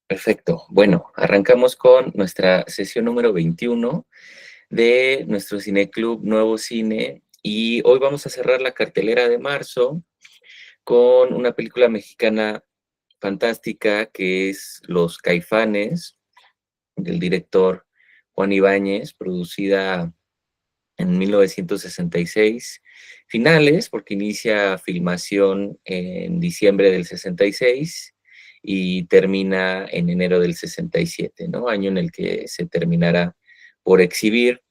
Perfecto. Bueno, arrancamos con nuestra sesión número 21 de nuestro cineclub Nuevo Cine y hoy vamos a cerrar la cartelera de marzo con una película mexicana fantástica que es Los Caifanes, del director Juan Ibáñez, producida en 1966, finales, porque inicia filmación en diciembre del 66 y termina en enero del 67, ¿no? Año en el que se terminará por exhibir.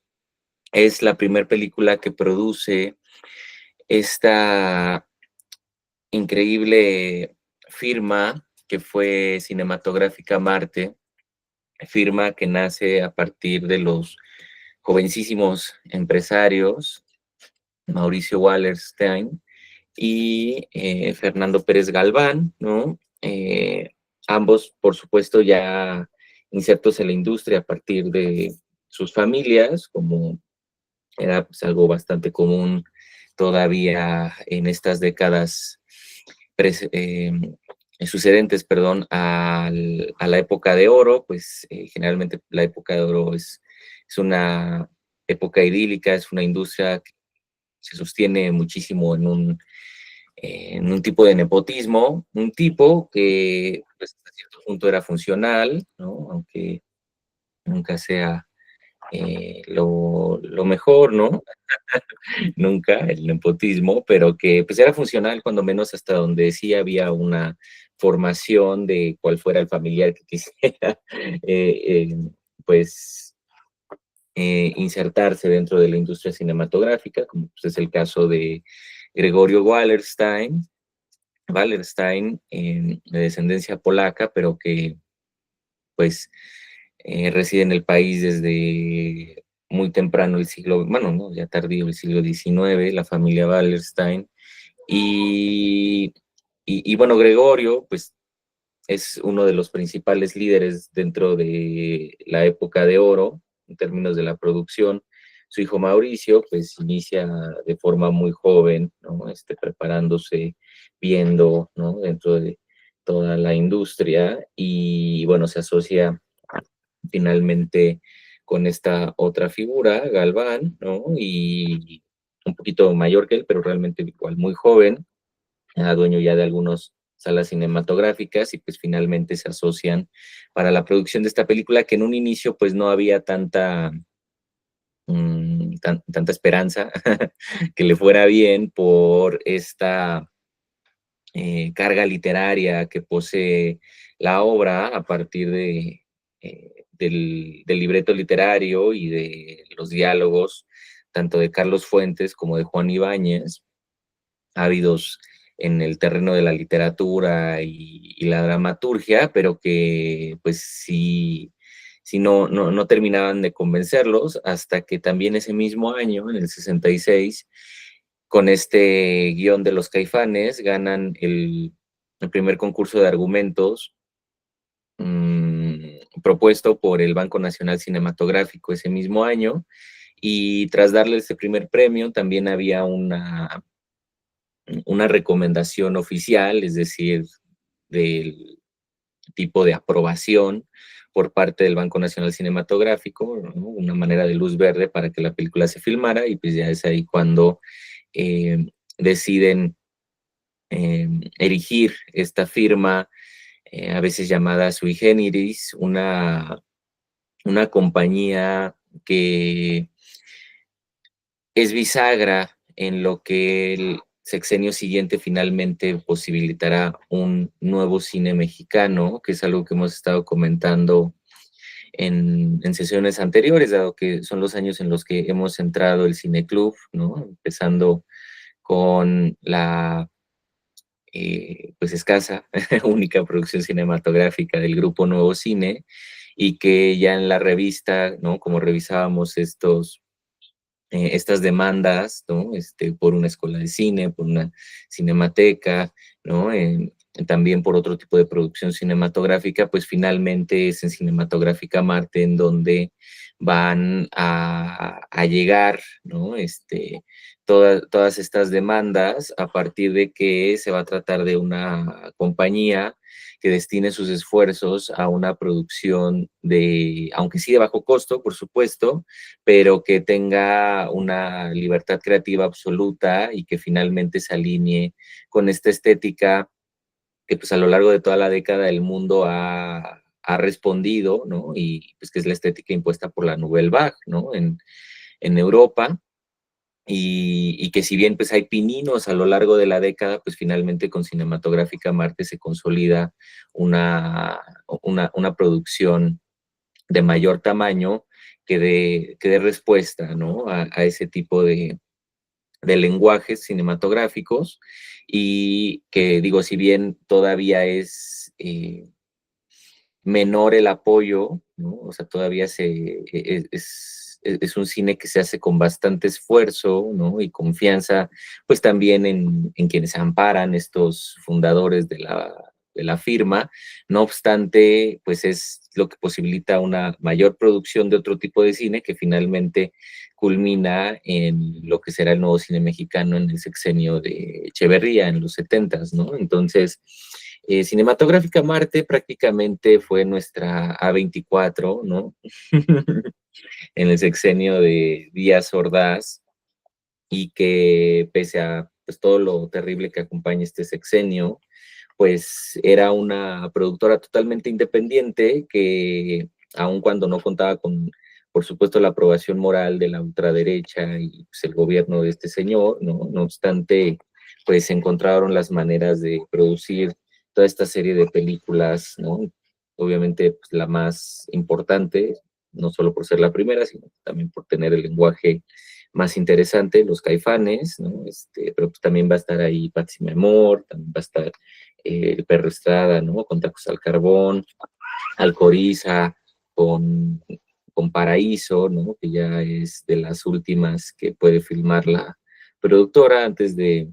Es la primera película que produce esta increíble firma que fue Cinematográfica Marte, firma que nace a partir de los jovencísimos empresarios Mauricio Wallerstein y Fernando Pérez Galván, ¿no? Ambos, por supuesto, ya insertos en la industria a partir de sus familias, como era pues, algo bastante común todavía en estas décadas sucedentes, perdón, a la época de oro, pues generalmente la época de oro es una época idílica, es una industria que se sostiene muchísimo en un tipo de nepotismo, un tipo que pues, hasta cierto punto era funcional, ¿no? Aunque nunca sea lo mejor, ¿no? Nunca el nepotismo, pero que pues era funcional cuando menos hasta donde sí había una formación de cuál fuera el familiar que quisiera, pues insertarse dentro de la industria cinematográfica, como pues, es el caso de Gregorio Wallerstein, de descendencia polaca, pero que pues reside en el país desde muy temprano el siglo, bueno, no, ya tardío el siglo XIX, la familia Wallerstein. Y, bueno, Gregorio, pues es uno de los principales líderes dentro de la época de oro en términos de la producción. Su hijo Mauricio, pues inicia de forma muy joven, ¿no? Preparándose, viendo, ¿no? Dentro de toda la industria y, bueno, se asocia finalmente con esta otra figura, Galván, ¿no? Y un poquito mayor que él, pero realmente igual muy joven, era dueño ya de algunas salas cinematográficas y pues finalmente se asocian para la producción de esta película que en un inicio pues no había tanta esperanza que le fuera bien por esta carga literaria que posee la obra a partir del libreto literario y de los diálogos tanto de Carlos Fuentes como de Juan Ibáñez, ávidos en el terreno de la literatura y la dramaturgia, pero que pues sí no terminaban de convencerlos hasta que también ese mismo año, en el 66, con este guión de Los Caifanes, ganan el primer concurso de argumentos propuesto por el Banco Nacional Cinematográfico ese mismo año, y tras darle ese primer premio también había una recomendación oficial, es decir, del tipo de aprobación por parte del Banco Nacional Cinematográfico, ¿no? Una manera de luz verde para que la película se filmara, y pues ya es ahí cuando deciden erigir esta firma, a veces llamada sui generis, una compañía que es bisagra en lo que el sexenio siguiente finalmente posibilitará un nuevo cine mexicano, que es algo que hemos estado comentando en sesiones anteriores, dado que son los años en los que hemos centrado el cineclub, ¿no? Empezando con la pues escasa, única producción cinematográfica del grupo Nuevo Cine, y que ya en la revista, ¿no? Como revisábamos estas demandas, ¿no? Por una escuela de cine, por una cinemateca, ¿no? también por otro tipo de producción cinematográfica, pues finalmente es en Cinematográfica Marte en donde van a llegar, ¿no? Todas estas demandas a partir de que se va a tratar de una compañía que destine sus esfuerzos a una producción de, aunque sí de bajo costo, por supuesto, pero que tenga una libertad creativa absoluta y que finalmente se alinee con esta estética que pues a lo largo de toda la década el mundo ha respondido, ¿no? Y pues que es la estética impuesta por la Nouvelle Vague, ¿no? En Europa. Y que si bien pues hay pininos a lo largo de la década, pues finalmente con Cinematográfica Marte se consolida una producción de mayor tamaño que dé respuesta, ¿no? A ese tipo de lenguajes cinematográficos y que digo, si bien todavía es menor el apoyo, ¿no? O sea, todavía es un cine que se hace con bastante esfuerzo, ¿no? Y confianza, pues también en quienes amparan estos fundadores de la firma. No obstante, pues es lo que posibilita una mayor producción de otro tipo de cine que finalmente culmina en lo que será el nuevo cine mexicano en el sexenio de Echeverría en los 70s, ¿no? Entonces, Cinematográfica Marte prácticamente fue nuestra A24, ¿no? En el sexenio de Díaz Ordaz y que pese a pues, todo lo terrible que acompaña este sexenio, pues era una productora totalmente independiente que aun cuando no contaba con, por supuesto, la aprobación moral de la ultraderecha y pues, el gobierno de este señor, ¿no? No obstante, pues encontraron las maneras de producir toda esta serie de películas, ¿no? Obviamente pues, la más importante, no solo por ser la primera, sino también por tener el lenguaje más interesante, Los Caifanes, ¿no? Pero pues también va a estar ahí Patsy Memor, también va a estar el Perro Estrada, ¿no? Con Tacos al Carbón, Alcoriza, con, con Paraíso, ¿no? Que ya es de las últimas que puede filmar la productora antes de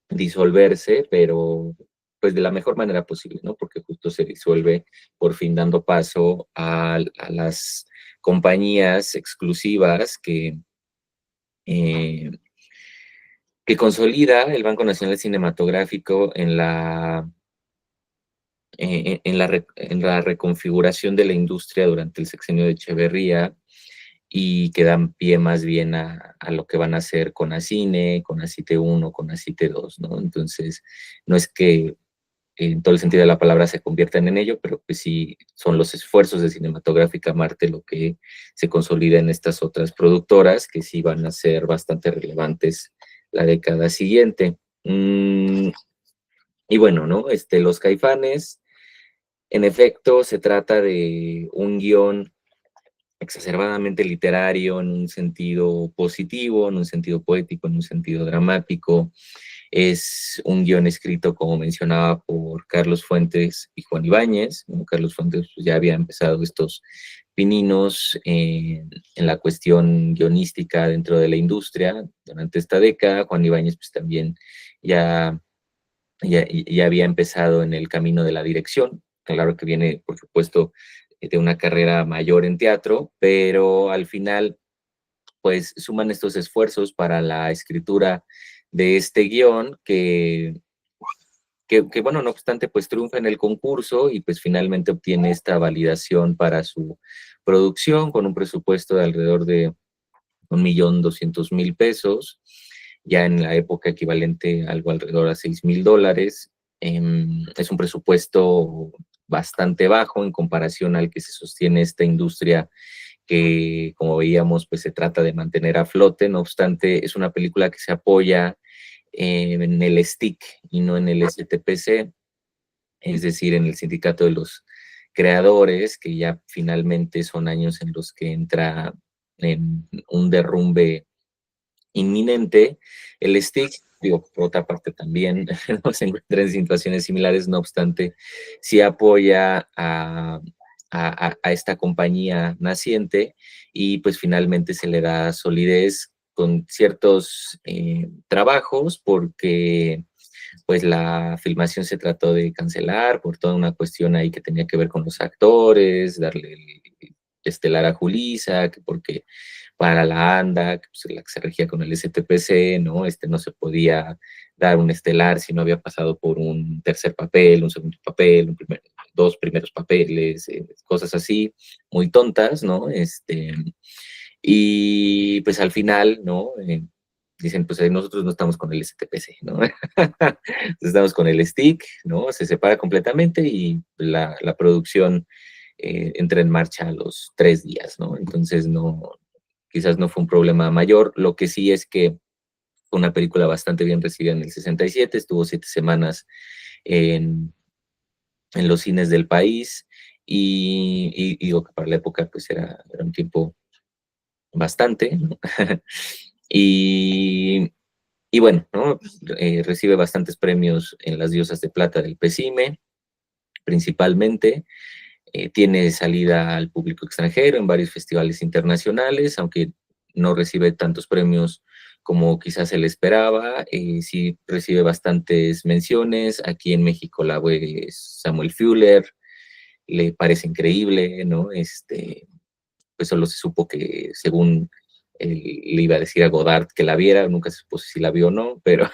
disolverse, pero pues de la mejor manera posible, ¿no? Porque justo se disuelve por fin dando paso a las compañías exclusivas eh, que consolida el Banco Nacional Cinematográfico en la reconfiguración de la industria durante el sexenio de Echeverría y que dan pie más bien a lo que van a hacer con Acine, con Acite 1, con Acite 2, ¿no? Entonces, no es que en todo el sentido de la palabra se conviertan en ello, pero pues sí son los esfuerzos de Cinematográfica Marte lo que se consolida en estas otras productoras que sí van a ser bastante relevantes la década siguiente. Y bueno, ¿no? Los Caifanes, en efecto, se trata de un guión exacerbadamente literario en un sentido positivo, en un sentido poético, en un sentido dramático. Es un guión escrito, como mencionaba, por Carlos Fuentes y Juan Ibáñez. Carlos Fuentes pues, ya había empezado estos pininos en la cuestión guionística dentro de la industria durante esta década. Juan Ibáñez pues también ya ya había empezado en el camino de la dirección. Claro que viene, por supuesto, de una carrera mayor en teatro, pero al final, pues suman estos esfuerzos para la escritura de este guión bueno, no obstante, pues triunfa en el concurso y pues finalmente obtiene esta validación para su producción con un presupuesto de alrededor de 1.200.000 pesos, ya en la época equivalente a algo alrededor a $6.000. Es un presupuesto bastante bajo en comparación al que se sostiene esta industria que, como veíamos, pues se trata de mantener a flote. No obstante, es una película que se apoya en el STIC y no en el STPC, es decir, en el Sindicato de los Creadores, que ya finalmente son años en los que entra en un derrumbe inminente. El STIC, digo, por otra parte también no se encuentra en situaciones similares, no obstante, sí apoya a esta compañía naciente y pues finalmente se le da solidez con ciertos trabajos porque pues la filmación se trató de cancelar por toda una cuestión ahí que tenía que ver con los actores, darle el estelar a Julissa, que porque para la ANDA, que pues, la que se regía con el STPC, ¿no? No se podía dar un estelar si no había pasado por un tercer papel, un segundo papel, dos primeros papeles, cosas así, muy tontas, ¿no? Y pues al final, ¿no? Dicen, pues nosotros no estamos con el STPC, ¿no? Estamos con el stick, ¿no? Se separa completamente y la producción entra en marcha a los 3 días, ¿no? Entonces, no, quizás no fue un problema mayor. Lo que sí es que fue una película bastante bien recibida en el 67, estuvo 7 semanas en, en los cines del país y digo que para la época pues era un tiempo bastante, ¿no? y, y bueno, ¿no? Recibe bastantes premios en las Diosas de Plata del PECIME, principalmente. Tiene salida al público extranjero en varios festivales internacionales, aunque no recibe tantos premios como quizás se le esperaba. Sí recibe bastantes menciones. Aquí en México la ve Samuel Fuller, le parece increíble, ¿no? Pues solo se supo que según él, le iba a decir a Godard que la viera, nunca se supo si la vio o no, pero,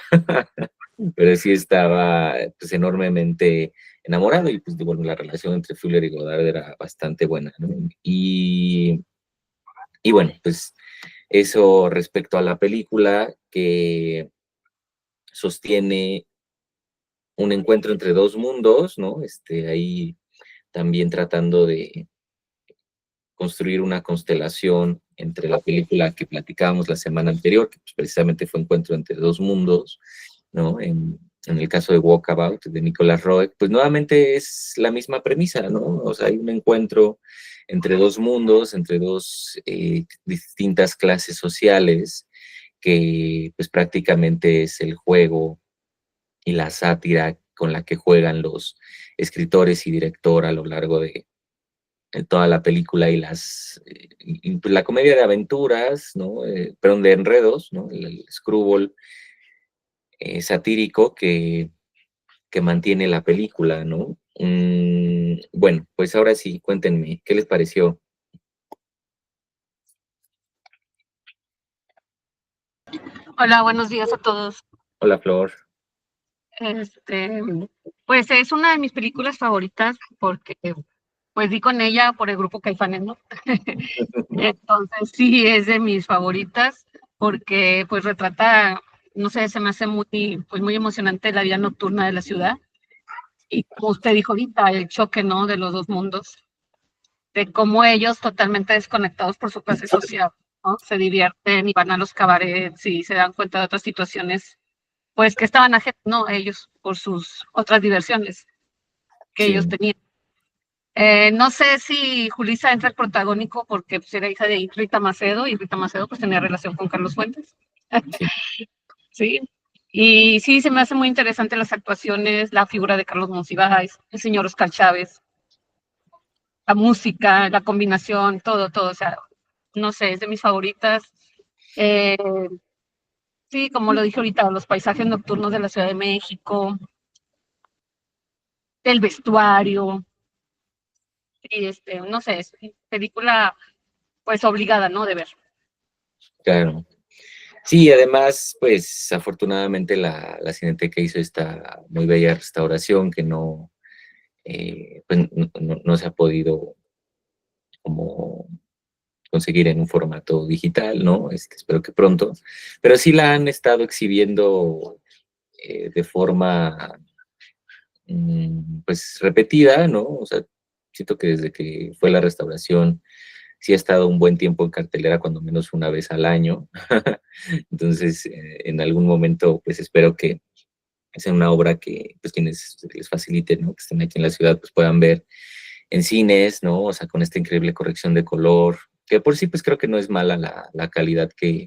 pero sí estaba pues enormemente enamorado y pues bueno, la relación entre Fuller y Godard era bastante buena, ¿no? Y bueno, pues eso respecto a la película que sostiene un encuentro entre dos mundos, ¿no? Ahí también tratando de construir una constelación entre la película que platicábamos la semana anterior, que pues, precisamente fue Encuentro entre dos mundos, ¿no? En el caso de Walkabout, de Nicolas Roeg, pues nuevamente es la misma premisa, ¿no? O sea, hay un encuentro entre dos mundos, entre dos distintas clases sociales, que pues prácticamente es el juego y la sátira con la que juegan los escritores y director a lo largo de toda la película y pues, la comedia de aventuras, ¿no? Perdón, de enredos, ¿no? El screwball satírico que mantiene la película, ¿no? Bueno, pues ahora sí, cuéntenme, ¿qué les pareció? Hola, buenos días a todos. Hola, Flor. Este, pues es una de mis películas favoritas porque pues di con ella por el grupo Caifanes, ¿no? Entonces sí es de mis favoritas porque pues retrata, no sé, se me hace pues muy emocionante la vida nocturna de la ciudad y como usted dijo ahorita, el choque, ¿no? De los dos mundos, de cómo ellos totalmente desconectados por su clase social, ¿no? Se divierten y van a los cabarets y se dan cuenta de otras situaciones pues que estaban ajenos, ¿no? Ellos por sus otras diversiones que ellos Sí, tenían. No sé si Julissa entra al protagónico porque pues, era hija de Rita Macedo y Rita Macedo pues tenía relación con Carlos Fuentes. sí, Sí. Y sí, se me hace muy interesante las actuaciones, la figura de Carlos Monsiváis, el señor Oscar Chávez, la música, la combinación, todo, todo. O sea, no sé, es de mis favoritas. Eh, sí, como lo dije ahorita, los paisajes nocturnos de la Ciudad de México, el vestuario, y no sé, es película pues obligada, ¿no? De ver. claro. Sí, además, pues afortunadamente la Cineteca hizo esta muy bella restauración que no, pues, no se ha podido como conseguir en un formato digital, ¿no? Espero que pronto, pero sí la han estado exhibiendo de forma, pues, repetida, ¿no? O sea, siento que desde que fue la restauración sí ha estado un buen tiempo en cartelera, cuando menos una vez al año. Entonces, en algún momento, pues, espero que sea una obra que, pues, quienes les facilite, ¿no? Que estén aquí en la ciudad, pues, puedan ver en cines, ¿no? O sea, con esta increíble corrección de color, que por sí, pues creo que no es mala la calidad eh,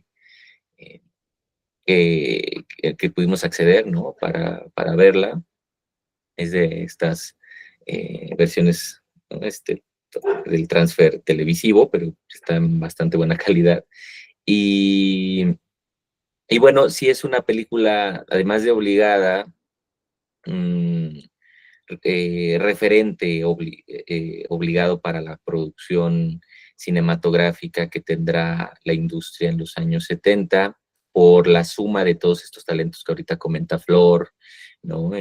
que pudimos acceder, ¿no? Para verla. Es de estas versiones, ¿no? Del transfer televisivo, pero está en bastante buena calidad. Y, y bueno, sí es una película, además de obligada, mm, referente obligado para la producción cinematográfica que tendrá la industria en los años 70 por la suma de todos estos talentos que ahorita comenta Flor, ¿no?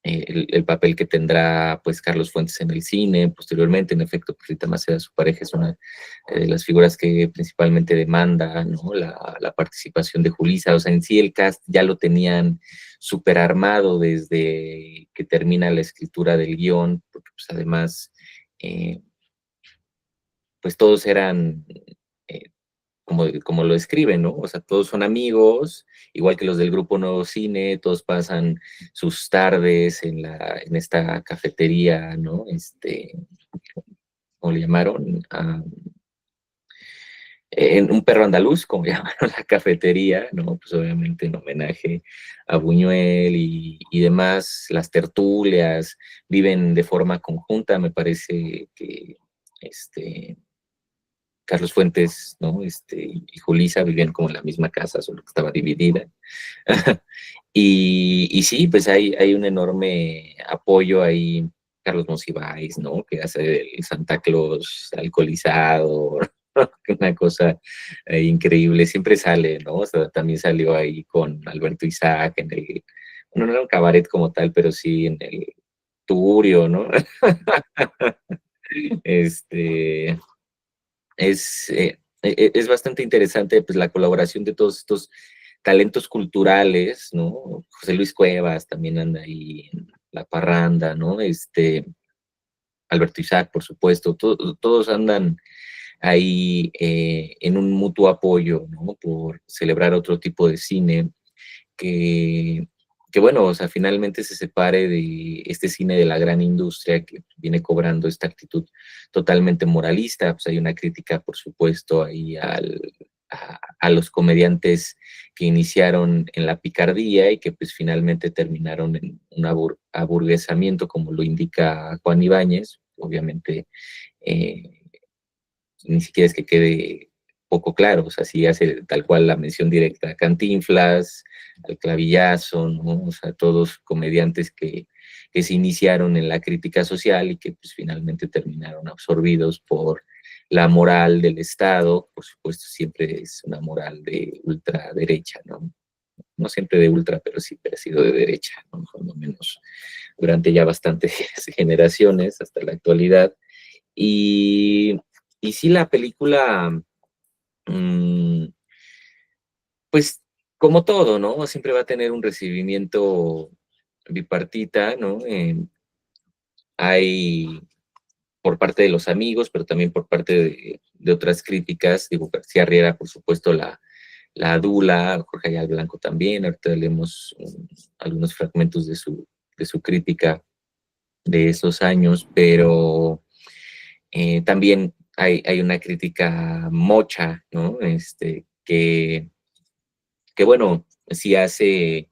El papel que tendrá pues Carlos Fuentes en el cine, posteriormente, en efecto, pues Rita Maceda, su pareja, es una de las figuras que principalmente demanda, ¿no? La participación de Julissa. O sea, en sí el cast ya lo tenían súper armado desde que termina la escritura del guión, porque pues además, eh, pues todos eran eh, como lo escriben, ¿no? O sea, todos son amigos, igual que los del grupo Nuevo Cine, todos pasan sus tardes en esta cafetería, ¿no? ¿Cómo le llamaron? En un perro andaluz, como llamaron la cafetería, ¿no? Pues obviamente en homenaje a Buñuel y demás, las tertulias viven de forma conjunta, me parece que Carlos Fuentes, ¿no? Y Julissa vivían como en la misma casa, solo que estaba dividida. Y sí, pues hay un enorme apoyo ahí, Carlos Monsiváis, ¿no? Que hace el Santa Claus alcoholizado, una cosa increíble, siempre sale, ¿no? O sea, también salió ahí con Alberto Isaac bueno, no era un cabaret como tal, pero sí en el Tugurio, ¿no? este, es bastante interesante pues, la colaboración de todos estos talentos culturales, ¿no? José Luis Cuevas también anda ahí en La Parranda, ¿no? Alberto Isaac, por supuesto, todos andan ahí en un mutuo apoyo, ¿no? Por celebrar otro tipo de cine que, que bueno, o sea, finalmente se separe de este cine de la gran industria que viene cobrando esta actitud totalmente moralista. Pues hay una crítica, por supuesto, ahí a los comediantes que iniciaron en la picardía y que pues finalmente terminaron en un aburguesamiento, como lo indica Juan Ibáñez. Obviamente, eh, ni siquiera es que quede poco claro, o sea, sí hace tal cual la mención directa a Cantinflas, al Clavillazo, ¿no? O sea, todos comediantes que se iniciaron en la crítica social y que pues finalmente terminaron absorbidos por la moral del Estado. Por supuesto, siempre es una moral de ultraderecha, ¿no? No siempre de ultra, pero siempre ha sido de derecha, ¿no? Cuando menos durante ya bastantes generaciones hasta la actualidad. Y, y sí, la película, mmm, pues como todo, ¿no? Siempre va a tener un recibimiento bipartita, ¿no? Hay por parte de los amigos, pero también por parte de otras críticas. Digo, García Riera, por supuesto, la adula, Jorge Ayala Blanco también. Ahorita leemos algunos fragmentos de su crítica de esos años, pero también hay una crítica mocha, ¿no? Que bueno, sí hace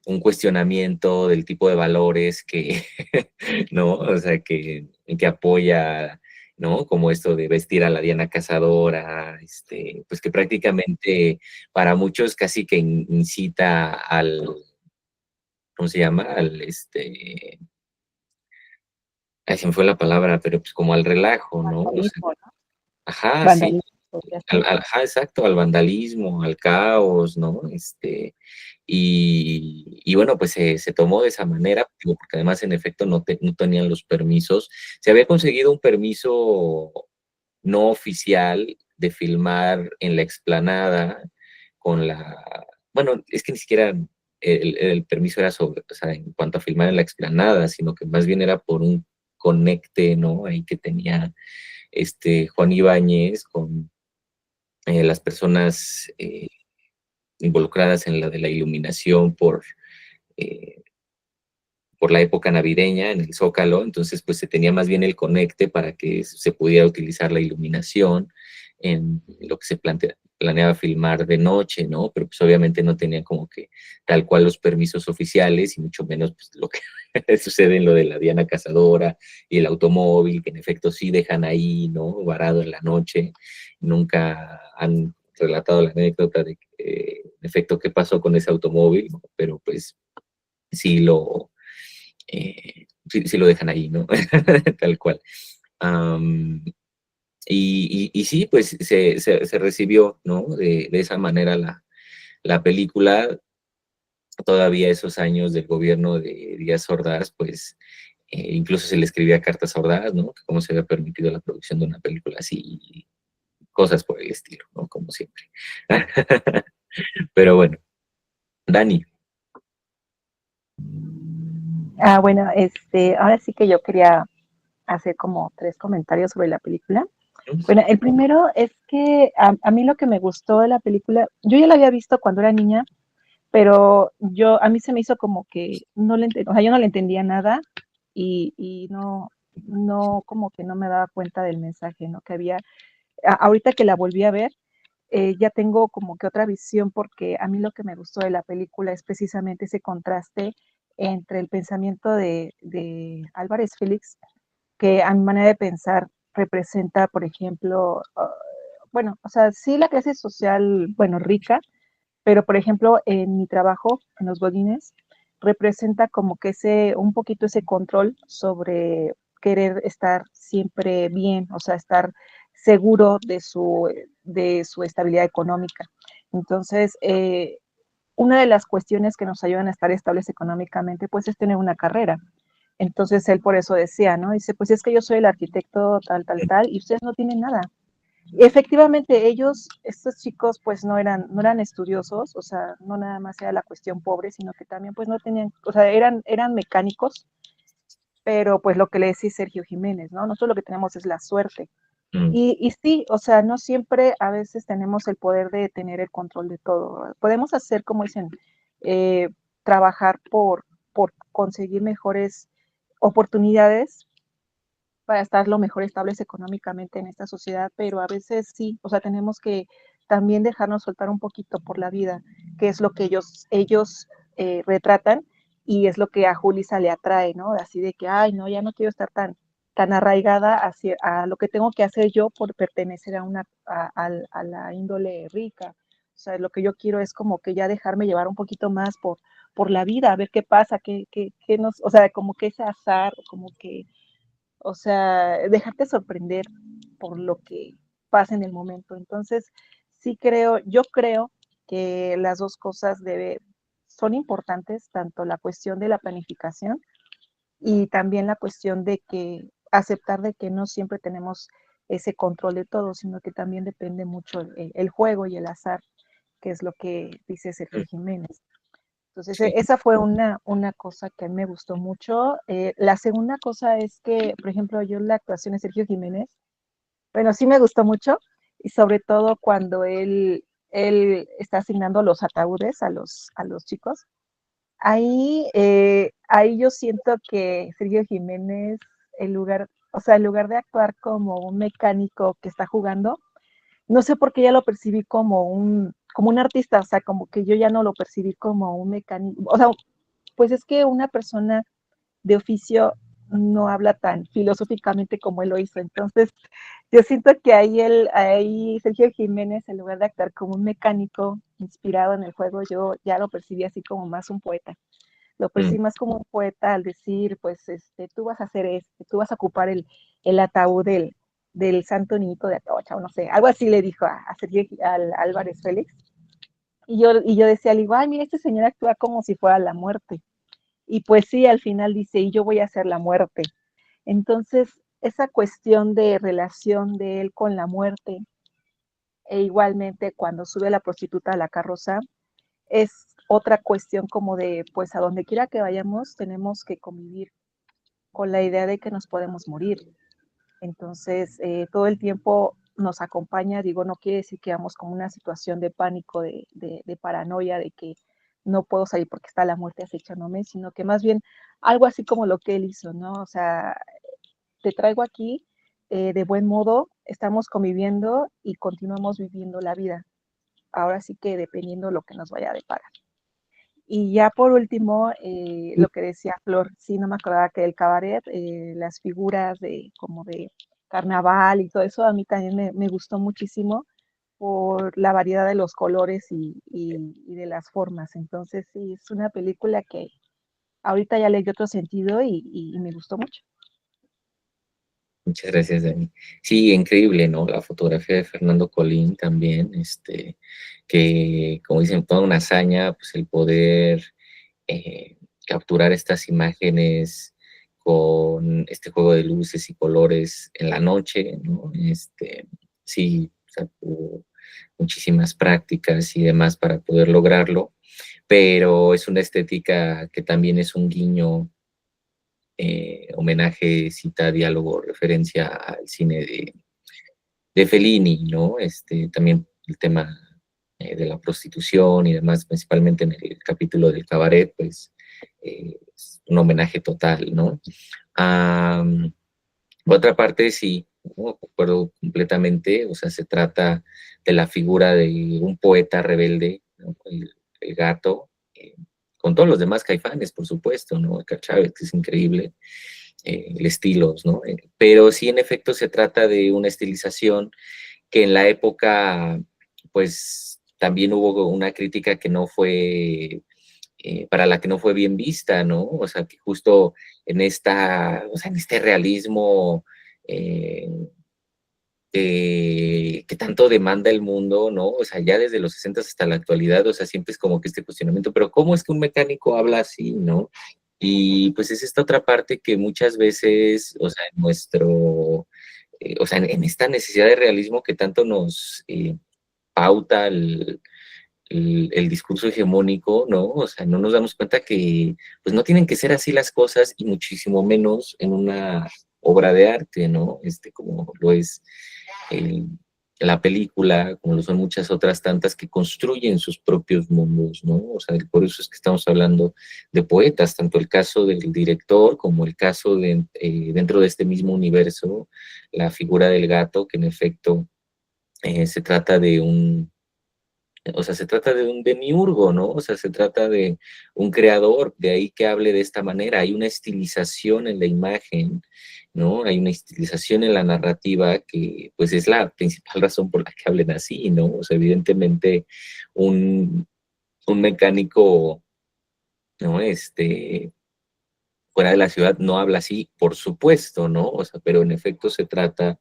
un cuestionamiento del tipo de valores que, ¿no? O sea, que apoya, ¿no? Como esto de vestir a la Diana Cazadora, pues que prácticamente para muchos casi que incita ¿cómo se llama? Ay, se me fue la palabra, pero pues como al relajo, ¿no? O sea, Vandalismo, ¿no? ajá, sí, Vandalismo podría ser. ajá, exacto, al vandalismo, al caos, ¿no? Y bueno, pues se tomó de esa manera, digo, porque además en efecto no tenían los permisos. Se había conseguido un permiso no oficial de filmar en la explanada con bueno, es que ni siquiera el permiso era sobre, o sea, en cuanto a filmar en la explanada, sino que más bien era por un conecte, ¿no? Ahí que tenía Juan Ibáñez con las personas involucradas en la de la iluminación eh, por la época navideña en el Zócalo. Entonces pues se tenía más bien el conecte para que se pudiera utilizar la iluminación en lo que se planeaba filmar de noche, ¿no? Pero pues obviamente no tenía como que tal cual los permisos oficiales y mucho menos pues lo que sucede en lo de la Diana Cazadora y el automóvil, que en efecto sí dejan ahí, ¿no? Varado en la noche. Nunca han relatado la anécdota de que, en efecto, qué pasó con ese automóvil, ¿no? Pero pues sí lo dejan ahí, ¿no? Tal cual. Y sí, pues se recibió, ¿no? De esa manera la película. Todavía esos años del gobierno de Díaz Ordaz, pues incluso se le escribía cartas a Ordaz, ¿no? Cómo se había permitido la producción de una película así, cosas por el estilo, ¿no? Como siempre. Pero bueno, Dani. Bueno, ahora sí que yo quería hacer como 3 comentarios sobre la película. Bueno, el primero es que a mí lo que me gustó de la película, yo ya la había visto cuando era niña, pero a mí se me hizo como que no le o sea, yo no le entendía nada y no, como que no me daba cuenta del mensaje, ¿no? Que había, ahorita que la volví a ver, ya tengo como que otra visión porque a mí lo que me gustó de la película es precisamente ese contraste entre el pensamiento de Álvarez Félix, que a mi manera de pensar representa, por ejemplo, bueno, o sea, sí la clase social, bueno, rica, pero por ejemplo, en mi trabajo, en los godines, representa como que un poquito ese control sobre querer estar siempre bien, o sea, estar seguro de su estabilidad económica. Entonces, una de las cuestiones que nos ayudan a estar estables económicamente, pues es tener una carrera. Entonces él por eso decía, ¿no? Dice, pues es que yo soy el arquitecto tal, tal, tal, y ustedes no tienen nada. Efectivamente, estos chicos, pues no eran estudiosos, o sea, no nada más era la cuestión pobre, sino que también, pues no tenían, o sea, eran mecánicos, pero pues lo que le decía Sergio Jiménez, ¿no? Nosotros lo que tenemos es la suerte. Mm, Y sí, o sea, no siempre a veces tenemos el poder de tener el control de todo. Podemos hacer, como dicen, eh, trabajar por conseguir mejores oportunidades para estar lo mejor estables económicamente en esta sociedad, pero a veces sí, o sea, tenemos que también dejarnos soltar un poquito por la vida, que es lo que ellos retratan y es lo que a Julissa le atrae, ¿no? Así de que, ay, no, ya no quiero estar tan arraigada a lo que tengo que hacer yo por pertenecer a la índole rica. O sea, lo que yo quiero es como que ya dejarme llevar un poquito más por la vida, a ver qué pasa, qué nos, o sea, como que ese azar, como que o sea, dejarte sorprender por lo que pasa en el momento. Entonces, yo creo que las dos cosas son importantes, tanto la cuestión de la planificación y también la cuestión de que aceptar de que no siempre tenemos ese control de todo, sino que también depende mucho el juego y el azar, que es lo que dice mm, Sergio Jiménez. Entonces, sí. esa fue una cosa que a mí me gustó mucho. La segunda cosa es que, por ejemplo, yo la actuación de Sergio Jiménez, bueno, sí me gustó mucho, y sobre todo cuando él está asignando los ataúdes a los chicos. Ahí yo siento que Sergio Jiménez, o sea, en lugar de actuar como un mecánico que está jugando, no sé por qué ya lo percibí como un artista, o sea, como que yo ya no lo percibí como un mecánico, o sea, pues es que una persona de oficio no habla tan filosóficamente como él lo hizo. Entonces, yo siento que ahí Sergio Jiménez, en lugar de actuar como un mecánico inspirado en el juego, yo ya lo percibí así como más un poeta. Lo Mm, percibí más como un poeta al decir, pues, tú vas a hacer tú vas a ocupar el ataúd del santo niñito de Atocha, o no sé, algo así le dijo a Sergio, al Álvarez Félix. Y yo decía, al igual, mira, este señor actúa como si fuera la muerte. Y pues sí, al final dice, y yo voy a ser la muerte. Entonces, esa cuestión de relación de él con la muerte, e igualmente cuando sube la prostituta a la carroza, es otra cuestión como de, pues a donde quiera que vayamos, tenemos que convivir con la idea de que nos podemos morir. Entonces, todo el tiempo nos acompaña, digo, no quiere decir que vamos como una situación de pánico, de paranoia, de que no puedo salir porque está la muerte acechándome, sino que más bien algo así como lo que él hizo, ¿no? O sea, te traigo aquí de buen modo, estamos conviviendo y continuamos viviendo la vida. Ahora sí que dependiendo lo que nos vaya a deparar. Y ya por último, lo que decía Flor, sí, no me acordaba que el cabaret, las figuras como de carnaval y todo eso, a mí también me gustó muchísimo por la variedad de los colores y de las formas. Entonces, sí, es una película que ahorita ya le dio otro sentido y me gustó mucho. Muchas gracias, Dani. Sí, increíble, ¿no? La fotografía de Fernando Colín también, que, como dicen, toda una hazaña, pues el poder capturar estas imágenes con este juego de luces y colores en la noche, ¿no? Sí, o sea, tuvo muchísimas prácticas y demás para poder lograrlo, pero es una estética que también es un guiño, homenaje, cita, diálogo, referencia al cine de Fellini, ¿no? También el tema de la prostitución y demás, principalmente en el capítulo del cabaret, pues es un homenaje total, ¿no? Por otra parte, sí, ¿no? Concuerdo completamente, o sea, se trata de la figura de un poeta rebelde, ¿no? El gato, con todos los demás Caifanes, por supuesto, ¿no? Edgar Chávez, que es increíble, el estilo, ¿no? Pero sí, en efecto, se trata de una estilización que en la época, pues, también hubo una crítica que no fue, para la que no fue bien vista, ¿no? O sea, que justo o sea, en este realismo eh, que tanto demanda el mundo, ¿no? O sea, ya desde los 60 hasta la actualidad, o sea, siempre es como que este cuestionamiento, pero ¿cómo es que un mecánico habla así, ¿no? Y pues es esta otra parte que muchas veces, o sea, o sea, en esta necesidad de realismo que tanto nos pauta el discurso hegemónico, ¿no? O sea, no nos damos cuenta que pues no tienen que ser así las cosas y muchísimo menos en una obra de arte, ¿no? Como lo es eh, la película, como lo son muchas otras tantas que construyen sus propios mundos, ¿no? O sea, por eso es que estamos hablando de poetas, tanto el caso del director como el caso dentro de este mismo universo, la figura del gato, que en efecto se trata de o sea, se trata de un demiurgo, ¿no? O sea, se trata de un creador, de ahí que hable de esta manera. Hay una estilización en la imagen, ¿no? Hay una estilización en la narrativa que, pues, es la principal razón por la que hablen así, ¿no? O sea, evidentemente, un, un mecánico, ¿no? Fuera de la ciudad no habla así, por supuesto, ¿no? O sea, pero en efecto se trata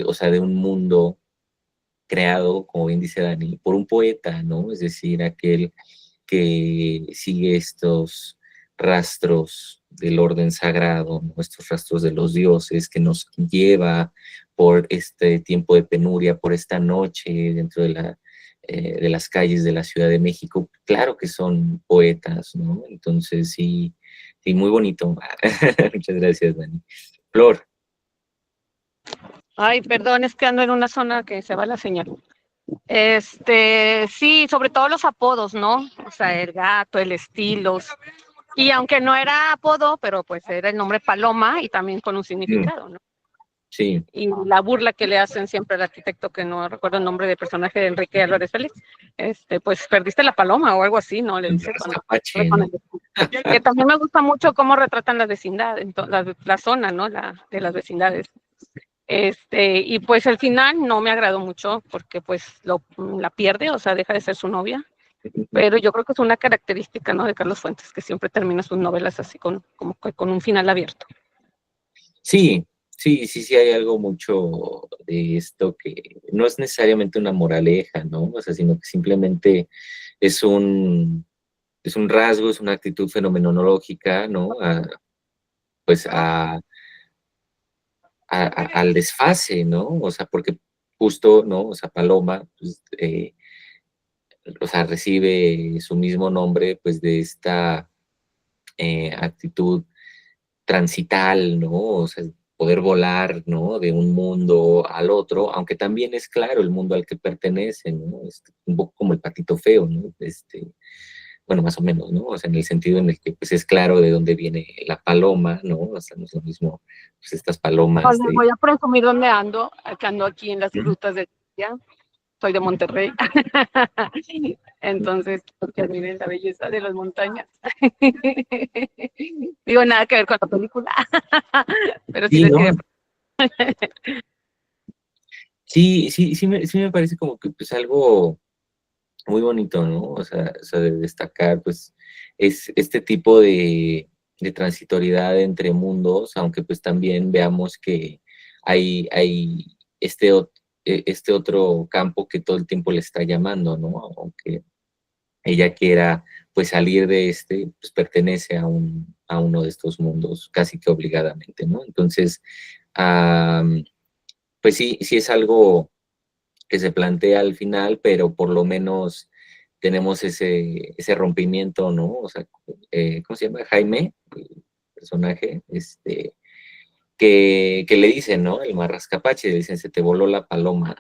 o sea, de un mundo creado, como bien dice Dani, por un poeta, ¿no? Es decir, aquel que sigue estos rastros del orden sagrado, ¿no? Estos rastros de los dioses, que nos lleva por este tiempo de penuria, por esta noche dentro de las calles de la Ciudad de México. Claro que son poetas, ¿no? Entonces, sí, sí, muy bonito. Muchas gracias, Dani. Flor. Ay, perdón, es que ando en una zona que se va la señal. Sí, sobre todo los apodos, ¿no? O sea, el gato, el estilos. Y aunque no era apodo, pero pues era el nombre Paloma y también con un significado, ¿no? Sí. Y la burla que le hacen siempre al arquitecto, que no recuerdo el nombre del personaje de Enrique Álvarez Félix, pues perdiste la paloma o algo así, ¿no? Le dice cuando... Apache, ¿no? Que también me gusta mucho cómo retratan las vecindades, la zona, ¿no? De las vecindades. Y pues al final no me agradó mucho porque pues la pierde, o sea, deja de ser su novia, pero yo creo que es una característica, ¿no? De Carlos Fuentes, que siempre termina sus novelas así como que con un final abierto. Sí, sí, sí, sí hay algo mucho de esto que no es necesariamente una moraleja, ¿no? O sea, sino que simplemente es es un rasgo, es una actitud fenomenológica, ¿no? Pues al desfase, ¿no? O sea, porque justo, ¿no? O sea, Paloma, pues, o sea, recibe su mismo nombre, pues, de esta actitud transital, ¿no? O sea, poder volar, ¿no? De un mundo al otro, aunque también es claro el mundo al que pertenece, ¿no? Un poco como el patito feo, ¿no? Bueno, más o menos, ¿no? O sea, en el sentido en el que, pues, es claro de dónde viene la paloma, ¿no? O sea, no es lo mismo, pues, estas No, palomas les de... voy a presumir dónde ando, que ando aquí en las grutas de Tía. Soy de Monterrey. Entonces, porque admiren la belleza de las montañas. Digo, nada que ver con la película, pero sí Sí, les ¿no? quería. Sí, sí, sí me parece como que, pues, algo muy bonito, ¿no? O sea, de destacar, pues, es este tipo de transitoriedad entre mundos, aunque pues también veamos que hay este otro campo que todo el tiempo le está llamando, ¿no? Aunque ella quiera pues salir de pues pertenece a uno de estos mundos casi que obligadamente, ¿no? Entonces, pues sí, sí es algo que se plantea al final, pero por lo menos tenemos ese rompimiento, ¿no? O sea, ¿cómo se llama? Jaime, el personaje, que le dicen, ¿no? El marrascapache, le dicen, se te voló la paloma.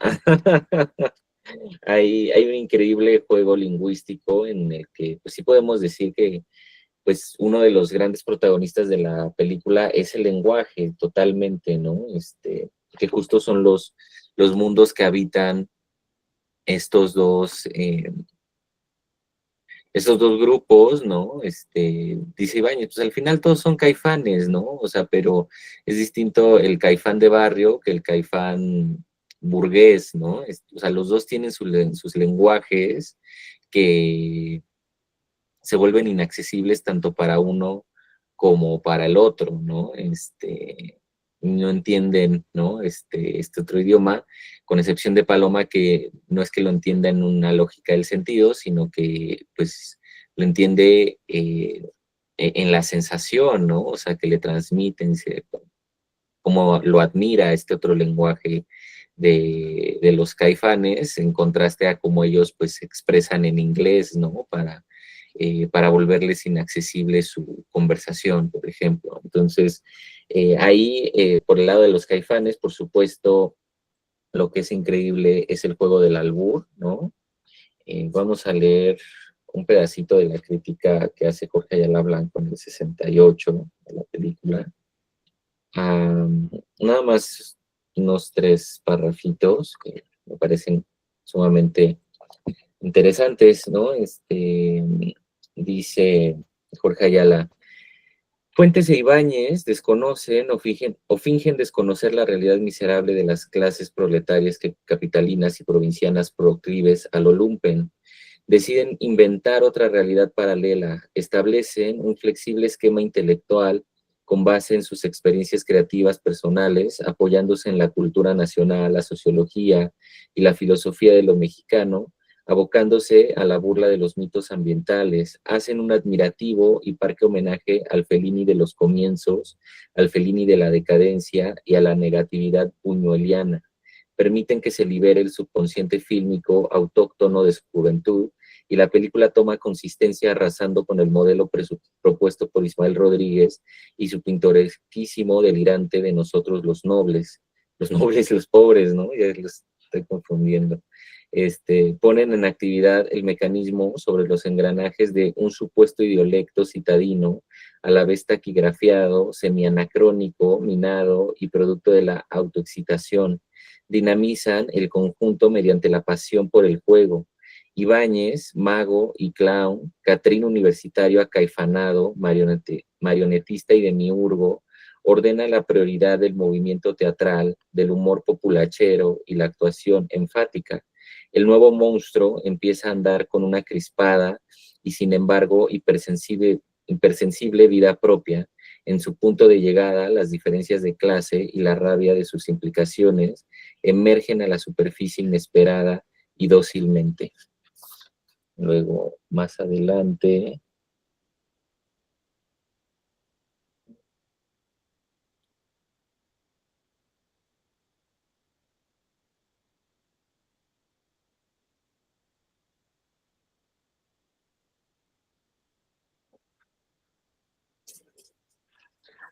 Hay un increíble juego lingüístico en el que, pues sí podemos decir que, pues, uno de los grandes protagonistas de la película es el lenguaje, totalmente, ¿no? Que justo son los mundos que habitan estos estos dos grupos, ¿no? Dice Ibáñez, pues al final todos son caifanes, ¿no? O sea, pero es distinto el caifán de barrio que el caifán burgués, ¿no? O sea, los dos tienen sus lenguajes que se vuelven inaccesibles tanto para uno como para el otro, ¿no? No entienden, ¿no? Este otro idioma, con excepción de Paloma, que no es que lo entienda en una lógica del sentido, sino que, pues, lo entiende en la sensación, ¿no? O sea, que le transmiten, como lo admira este otro lenguaje de los caifanes, en contraste a cómo ellos, pues, se expresan en inglés, ¿no? Para volverles inaccesible su conversación, por ejemplo. Entonces, ahí, por el lado de los caifanes, por supuesto, lo que es increíble es el juego del albur, ¿no? Vamos a leer un pedacito de la crítica que hace Jorge Ayala Blanco en el 68 de la película. Nada más unos 3 parrafitos que me parecen sumamente interesantes, ¿no? Dice Jorge Ayala, Fuentes e Ibáñez desconocen o fingen desconocer la realidad miserable de las clases proletarias capitalinas y provincianas proclives a lo lumpen. Deciden inventar otra realidad paralela, establecen un flexible esquema intelectual con base en sus experiencias creativas personales, apoyándose en la cultura nacional, la sociología y la filosofía de lo mexicano, abocándose a la burla de los mitos ambientales, hacen un admirativo y parque homenaje al Fellini de los comienzos, al Fellini de la decadencia y a la negatividad buñueliana. Permiten que se libere el subconsciente fílmico autóctono de su juventud y la película toma consistencia arrasando con el modelo propuesto por Ismael Rodríguez y su pintoresquísimo delirante de nosotros los nobles y los pobres, ¿no? Ya los estoy confundiendo. Ponen en actividad el mecanismo sobre los engranajes de un supuesto idiolecto citadino, a la vez taquigrafiado, semianacrónico, minado y producto de la autoexcitación. Dinamizan el conjunto mediante la pasión por el juego. Ibáñez, mago y clown, Catrín universitario acaifanado, marionetista y demiurgo, ordena la prioridad del movimiento teatral, del humor populachero y la actuación enfática. El nuevo monstruo empieza a andar con una crispada y sin embargo hipersensible vida propia. En su punto de llegada, las diferencias de clase y la rabia de sus implicaciones emergen a la superficie inesperada y dócilmente. Luego, más adelante,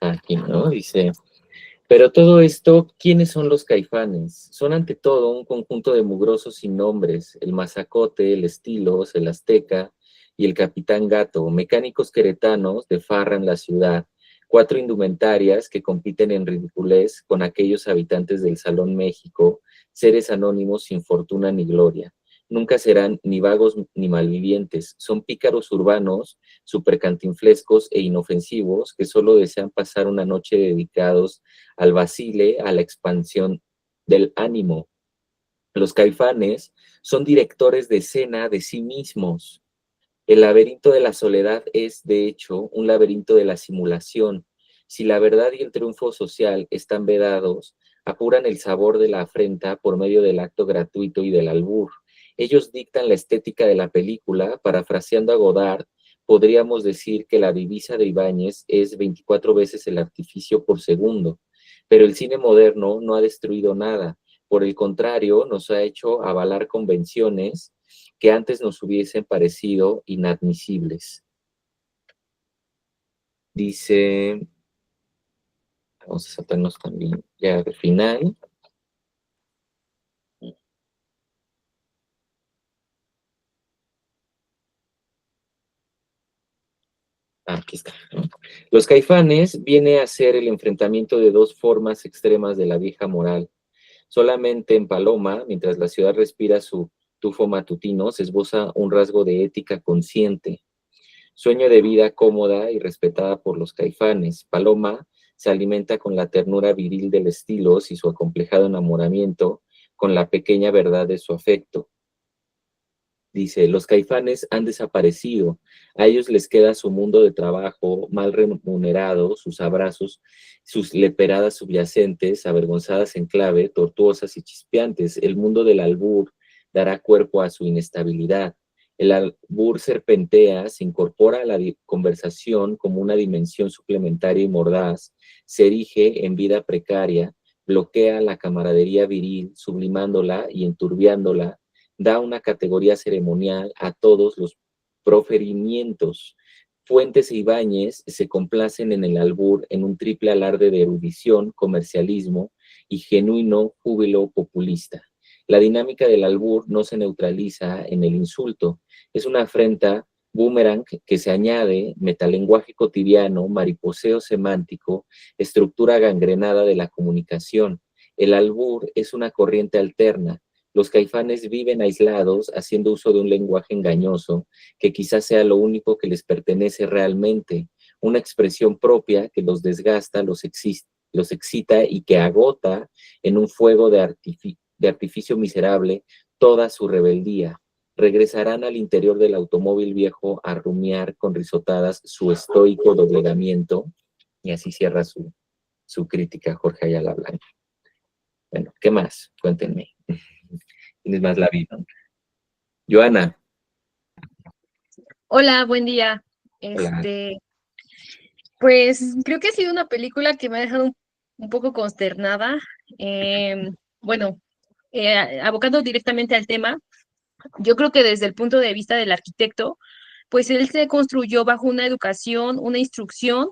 aquí, ¿no? Dice, pero todo esto, ¿quiénes son los caifanes? Son ante todo un conjunto de mugrosos sin nombres, el mazacote, el estilos, el azteca y el capitán gato, mecánicos queretanos de farra en la ciudad, 4 indumentarias que compiten en ridiculez con aquellos habitantes del Salón México, seres anónimos sin fortuna ni gloria. Nunca serán ni vagos ni malvivientes, son pícaros urbanos, supercantinflescos e inofensivos que solo desean pasar una noche dedicados al vacile, a la expansión del ánimo. Los caifanes son directores de escena de sí mismos, El laberinto de la soledad es, de hecho, un laberinto de la simulación. Si la verdad y el triunfo social están vedados, apuran el sabor de la afrenta por medio del acto gratuito y del albur. Ellos dictan la estética de la película, parafraseando a Godard, podríamos decir que la divisa de Ibáñez es 24 veces el artificio por segundo, pero el cine moderno no ha destruido nada, por el contrario, nos ha hecho avalar convenciones que antes nos hubiesen parecido inadmisibles. Dice, vamos a saltarnos también ya al final. Aquí está, ¿no? Los Caifanes viene a ser el enfrentamiento de dos formas extremas de la vieja moral. Solamente en Paloma, mientras la ciudad respira su tufo matutino, se esboza un rasgo de ética consciente. Sueño de vida cómoda y respetada por los Caifanes. Paloma se alimenta con la ternura viril del estilos y su acomplejado enamoramiento con la pequeña verdad de su afecto. Dice, los Caifanes han desaparecido, a ellos les queda su mundo de trabajo mal remunerado, sus abrazos, sus leperadas subyacentes, avergonzadas en clave, tortuosas y chispeantes. El mundo del albur dará cuerpo a su inestabilidad. El albur serpentea, se incorpora a la conversación como una dimensión suplementaria y mordaz, se erige en vida precaria, bloquea la camaradería viril, sublimándola y enturbiándola, da una categoría ceremonial a todos los proferimientos. Fuentes e Ibáñez se complacen en el albur en un triple alarde de erudición, comercialismo y genuino júbilo populista. La dinámica del albur no se neutraliza en el insulto, es una afrenta boomerang que se añade, metalenguaje cotidiano, mariposeo semántico, estructura gangrenada de la comunicación. El albur es una corriente alterna. Los Caifanes viven aislados, haciendo uso de un lenguaje engañoso, que quizás sea lo único que les pertenece realmente, una expresión propia que los desgasta, los excita y que agota en un fuego de artificio miserable toda su rebeldía. Regresarán al interior del automóvil viejo a rumiar con risotadas su estoico doblegamiento, y así cierra su crítica Jorge Ayala Blanco. Bueno, ¿qué más? Cuéntenme. Tienes más la vida. Joana. Hola, buen día. Hola. Pues creo que ha sido una película que me ha dejado un poco consternada. Bueno, abocando directamente al tema, yo creo que desde el punto de vista del arquitecto, pues él se construyó bajo una educación, una instrucción,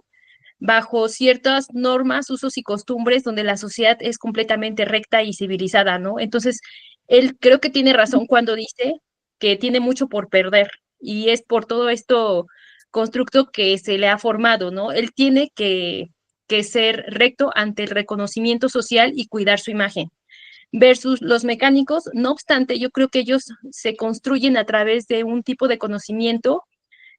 bajo ciertas normas, usos y costumbres donde la sociedad es completamente recta y civilizada, ¿no? Entonces, él creo que tiene razón cuando dice que tiene mucho por perder y es por todo esto constructo que se le ha formado, ¿no? Él tiene que ser recto ante el reconocimiento social y cuidar su imagen. Versus los mecánicos, no obstante, yo creo que ellos se construyen a través de un tipo de conocimiento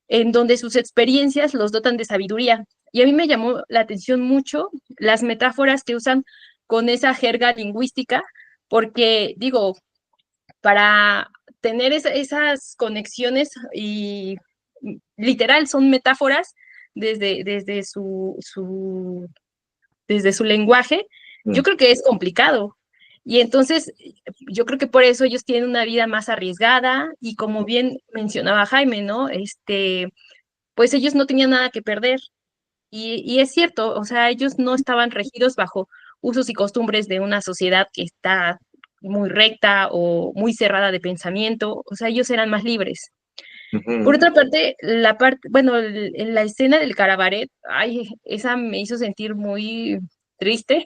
en donde sus experiencias los dotan de sabiduría. Y a mí me llamó la atención mucho las metáforas que usan con esa jerga lingüística, porque digo, para tener esas conexiones y literal son metáforas desde su lenguaje, yo creo que es complicado. Y entonces, yo creo que por eso ellos tienen una vida más arriesgada y como bien mencionaba Jaime, ¿no? Pues ellos no tenían nada que perder. Y es cierto, o sea, ellos no estaban regidos bajo usos y costumbres de una sociedad que está muy recta o muy cerrada de pensamiento, o sea, ellos eran más libres. Por otra parte, bueno, en la escena del cabaret, ay, esa me hizo sentir muy triste.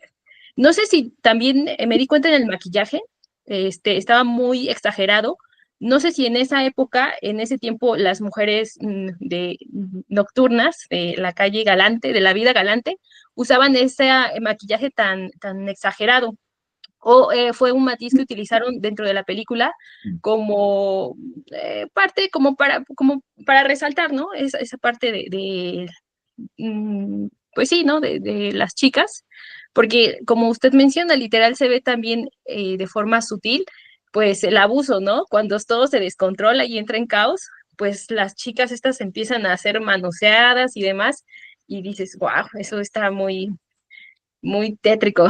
No sé si también me di cuenta en el maquillaje, estaba muy exagerado. No sé si en esa época, en ese tiempo, las mujeres nocturnas de la calle galante, de la vida galante, usaban ese maquillaje tan exagerado o fue un matiz que utilizaron dentro de la película como parte, como para resaltar, ¿no? Esa parte pues sí, ¿no? De las chicas, porque como usted menciona, literal se ve también de forma sutil, pues el abuso, ¿no? Cuando todo se descontrola y entra en caos, pues las chicas estas empiezan a ser manoseadas y demás, y dices, wow, eso está muy, muy tétrico.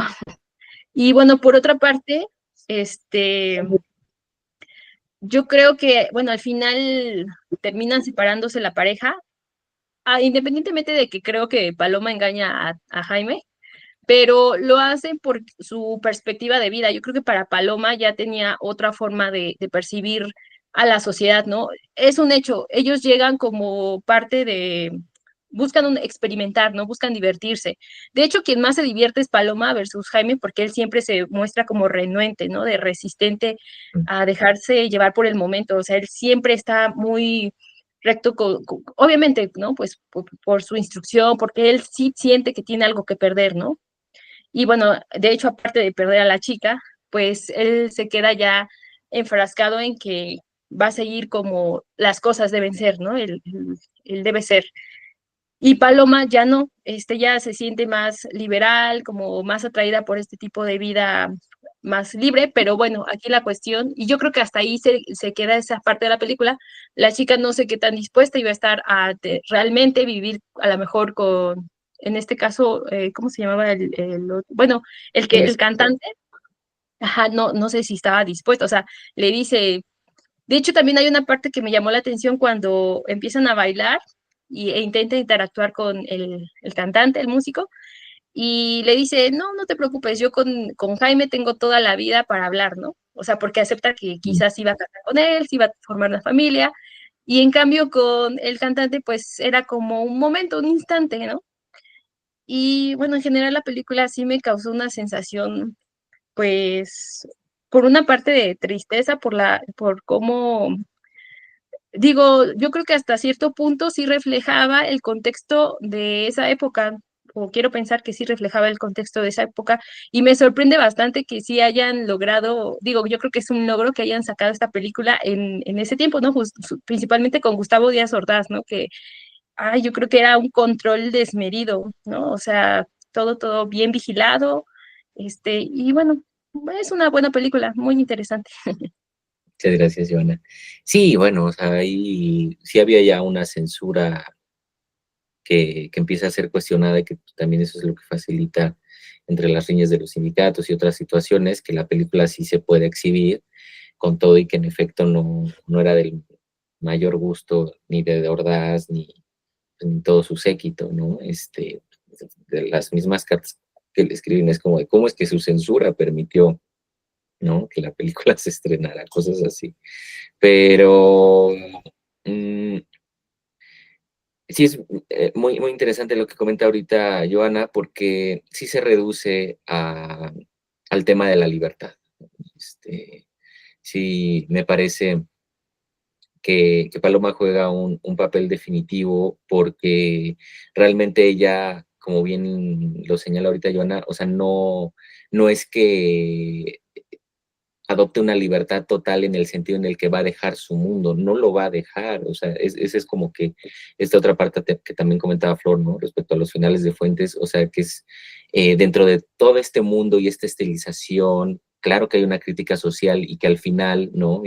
Y bueno, por otra parte, yo creo que, bueno, al final terminan separándose la pareja, independientemente de que creo que Paloma engaña a Jaime, pero lo hacen por su perspectiva de vida. Yo creo que para Paloma ya tenía otra forma de percibir a la sociedad, ¿no? Es un hecho, ellos llegan como parte de, buscan experimentar, ¿no? Buscan divertirse. De hecho, quien más se divierte es Paloma versus Jaime, porque él siempre se muestra como renuente, ¿no? De resistente a dejarse llevar por el momento. O sea, él siempre está muy recto, obviamente, ¿no? Pues por su instrucción, porque él sí siente que tiene algo que perder, ¿no? Y bueno, de hecho, aparte de perder a la chica, pues él se queda ya enfrascado en que va a seguir como las cosas deben ser, ¿no? Él debe ser. Y Paloma ya no, ya se siente más liberal, como más atraída por este tipo de vida más libre, pero bueno, aquí la cuestión, y yo creo que hasta ahí se queda esa parte de la película, la chica no sé qué tan dispuesta iba a estar a realmente vivir a lo mejor con, en este caso, ¿cómo se llamaba bueno, el cantante, ajá, no sé si estaba dispuesto, o sea, le dice, de hecho también hay una parte que me llamó la atención cuando empiezan a bailar e intenta interactuar con el cantante, el músico, y le dice, no te preocupes, yo con Jaime tengo toda la vida para hablar, ¿no? O sea, porque acepta que quizás iba a casar con él, se iba a formar una familia, y en cambio con el cantante, pues era como un momento, un instante, ¿no? Y bueno, en general la película sí me causó una sensación, pues, por una parte de tristeza, por cómo, digo, yo creo que hasta cierto punto sí reflejaba el contexto de esa época, o quiero pensar que sí reflejaba el contexto de esa época, y me sorprende bastante que sí hayan logrado, digo, yo creo que es un logro que hayan sacado esta película en ese tiempo, ¿no? Principalmente con Gustavo Díaz Ordaz, ¿no? Que, yo creo que era un control desmedido, ¿no? O sea, todo bien vigilado, y bueno, es una buena película, muy interesante. Muchas gracias, Joana. Sí, bueno, o sea, ahí sí había ya una censura que empieza a ser cuestionada y que también eso es lo que facilita entre las riñas de los sindicatos y otras situaciones, que la película sí se puede exhibir con todo y que en efecto no era del mayor gusto ni de Ordaz ni todo su séquito, ¿no? De las mismas cartas que le escriben es como de cómo es que su censura permitió, ¿no? Que la película se estrenara, cosas así. Pero sí es muy interesante lo que comenta ahorita Joana, porque sí se reduce al tema de la libertad. Sí, me parece que Paloma juega un papel definitivo porque realmente ella, como bien lo señala ahorita Joana, o sea, no es que adopte una libertad total en el sentido en el que va a dejar su mundo, no lo va a dejar, o sea, ese es como que esta otra parte que también comentaba Flor, ¿no? Respecto a los finales de Fuentes, o sea, que es dentro de todo este mundo y esta estilización, claro que hay una crítica social y que al final, ¿no?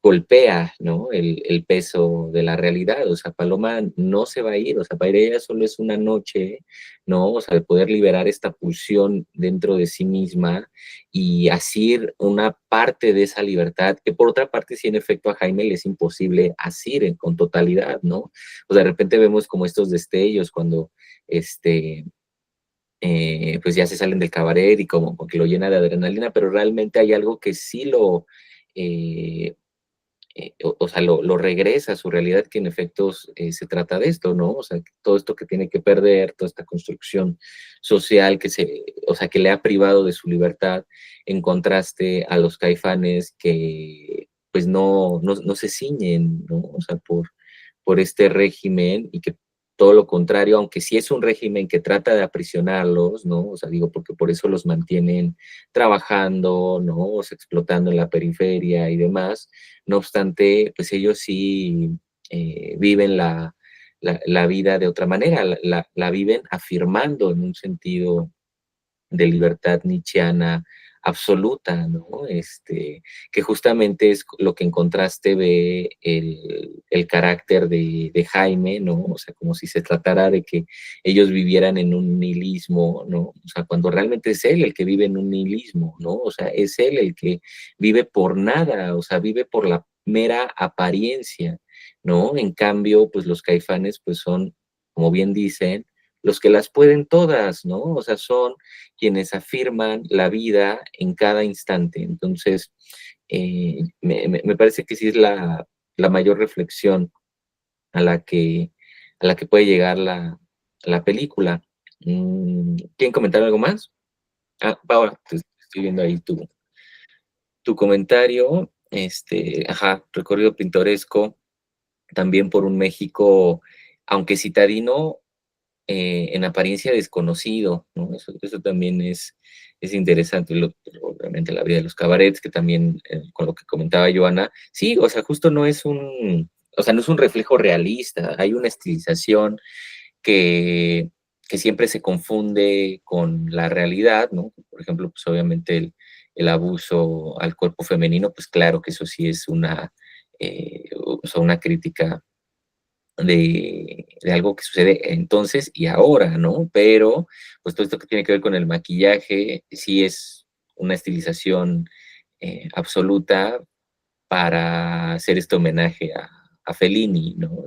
Golpea, ¿no? El peso de la realidad, o sea, Paloma no se va a ir, o sea, para ella solo es una noche, ¿no? O sea, de poder liberar esta pulsión dentro de sí misma y asir una parte de esa libertad, que por otra parte, sí, en efecto, a Jaime le es imposible asir con totalidad, ¿no? O sea, de repente vemos como estos destellos cuando, pues ya se salen del cabaret y como que lo llena de adrenalina, pero realmente hay algo que sí o sea, lo regresa a su realidad, que en efecto se trata de esto, ¿no? O sea, todo esto que tiene que perder, toda esta construcción social o sea, que le ha privado de su libertad, en contraste a los Caifanes que pues no se ciñen, ¿no? O sea, por este régimen y que todo lo contrario, aunque sí es un régimen que trata de aprisionarlos, ¿no? O sea, digo, porque por eso los mantienen trabajando, ¿no? O sea, explotando en la periferia y demás. No obstante, pues ellos sí viven la vida de otra manera, la viven afirmando en un sentido de libertad nietzscheana absoluta, ¿no? Que justamente es lo que en contraste ve el carácter de Jaime, ¿no? O sea, como si se tratara de que ellos vivieran en un nihilismo, ¿no? O sea, cuando realmente es él el que vive en un nihilismo, ¿no? O sea, es él el que vive por nada, o sea, vive por la mera apariencia, ¿no? En cambio, pues los Caifanes, pues son, como bien dicen, los que las pueden todas, ¿no? O sea, son quienes afirman la vida en cada instante. Entonces, me parece que sí es la mayor reflexión a la que, a la que puede llegar la película. ¿Quieren comentar algo más? Ah, Paola, te estoy viendo ahí tu comentario. Ajá, recorrido pintoresco, también por un México, aunque citadino, en apariencia desconocido, ¿no? Eso también es interesante, obviamente la vida de los cabarets, que también, con lo que comentaba Joana, sí, o sea, justo no es o sea, no es un reflejo realista, hay una estilización que, que siempre se confunde con la realidad, ¿no? Por ejemplo, pues obviamente el abuso al cuerpo femenino, pues claro que eso sí es o sea, una crítica de algo que sucede entonces y ahora, ¿no? Pero, pues todo esto que tiene que ver con el maquillaje, sí es una estilización absoluta para hacer este homenaje a Fellini, ¿no?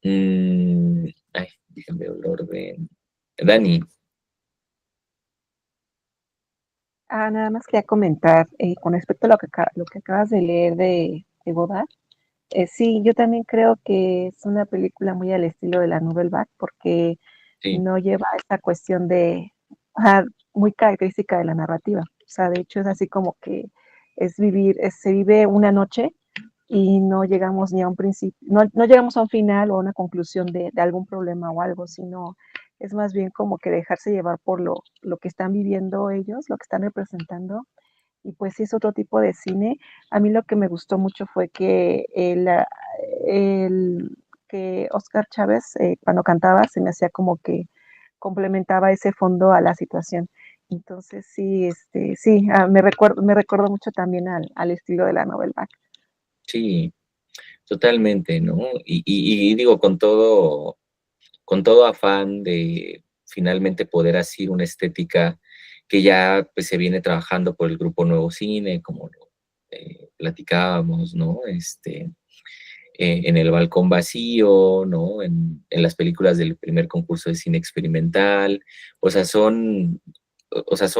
Ay, déjenme ver el orden. Dani. Nada más quería comentar con respecto a lo que acabas de leer de Godard. Sí, yo también creo que es una película muy al estilo de la Nouvelle Vague porque Sí, no lleva esa cuestión de, ajá, muy característica de la narrativa. O sea, de hecho es así como que se vive una noche y no llegamos ni a un principio, no llegamos a un final o a una conclusión de algún problema o algo, sino es más bien como que dejarse llevar por lo que están viviendo ellos, lo que están representando. Y pues sí es otro tipo de cine. A mí lo que me gustó mucho fue que que Oscar Chávez, cuando cantaba, se me hacía como que complementaba ese fondo a la situación. Entonces sí, sí, me recuerdo mucho también al estilo de la novela Vague. sí, totalmente, ¿no? Y digo, con todo afán de finalmente poder hacer una estética que ya pues, se viene trabajando por el Grupo Nuevo Cine, como lo platicábamos, ¿no? En El Balcón Vacío, ¿no? En las películas del primer concurso de cine experimental, o sea, son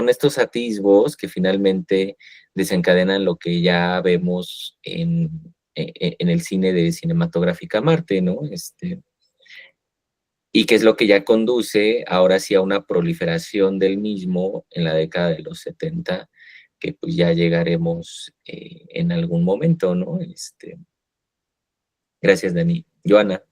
estos atisbos que finalmente desencadenan lo que ya vemos en el cine de Cinematográfica Marte, ¿no? Y que es lo que ya conduce ahora sí a una proliferación del mismo en la década de los 70, que pues ya llegaremos en algún momento, ¿no? Gracias, Dani. Joana.